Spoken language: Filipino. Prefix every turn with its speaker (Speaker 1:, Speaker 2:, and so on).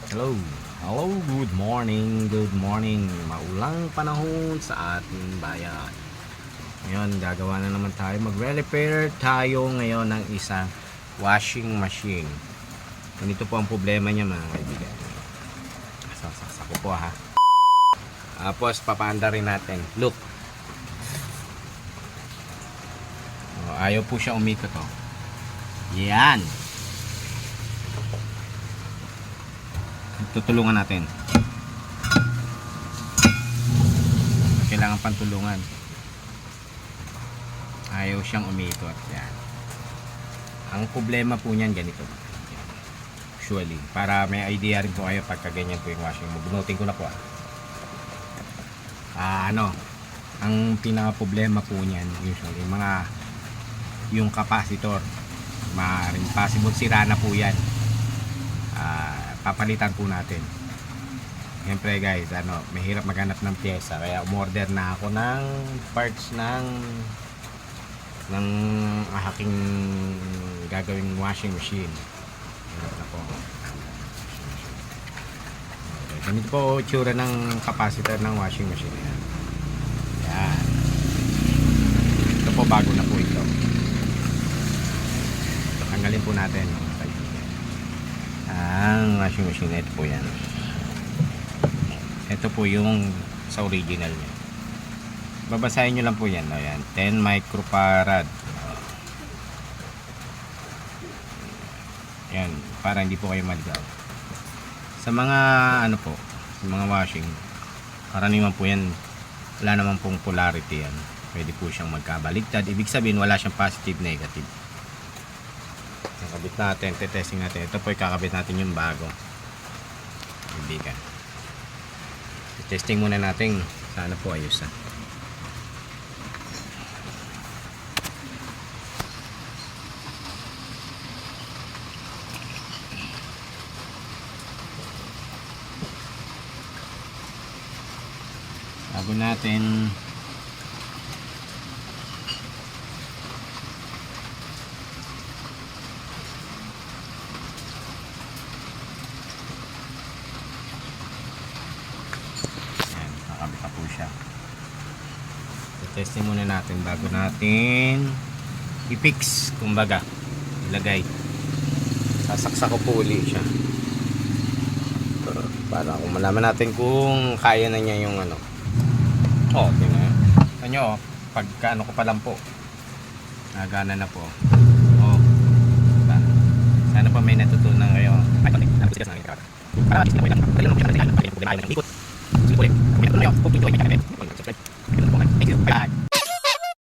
Speaker 1: Hello. Hello, good morning. Good morning. Maulang panahon sa ating bayan. Ngayon, gagawa na naman tayo. Magre-repair tayo ngayon ng isang washing machine. Ganito po ang problema niya, mga kaibigan. Sasaksak ko po, ha. Tapos, papaanda rin natin. Look. Ayaw po siya umikot, oh. Yan. Tutulungan natin. Kailangan pantulungan. Ayaw siyang umikot. Yan. Ang problema po niyan ganito. Usually, para may idea rin po kayo pagka ganyan po yung washing mo. Bunutin ko na po. Ang pinaka problema po niyan usually yung capacitor. Maaaring possible sira na po yan. Papalitan po natin. Siyempre guys, mahirap maghanap ng pyesa, kaya umorder na ako ng parts ng aking gagawing washing machine. Ito po. Okay, ganito po itsura ng capacitor ng washing machine. Yan. Ito po, bago na po ito. Tanggalin po natin ang washing machine. Ito po yan. Ito po yung sa original niya. Babasahin nyo lang po yan. Ayan, 10 microfarad. Yan, para hindi po kayo maligaw. Sa mga sa mga washing, karaniwan po yan, wala naman pong polarity yan. Pwede po siyang magkabaligtad. Ibig sabihin wala siyang positive, negative. Kakabit natin, testing natin. Ito po, kakabit natin yung bago. Ibigan. Testing muna natin. Sana po ayos na. Bago natin testing muna natin bago natin i-fix, kumbaga ilagay. Sasaksak ko po uli siya para kung malaman natin kung kaya na niya yung tingnan nyo, pagka ko pa lang po nagana na po. Diba? Sana pa may natutunan kayo. Thank you.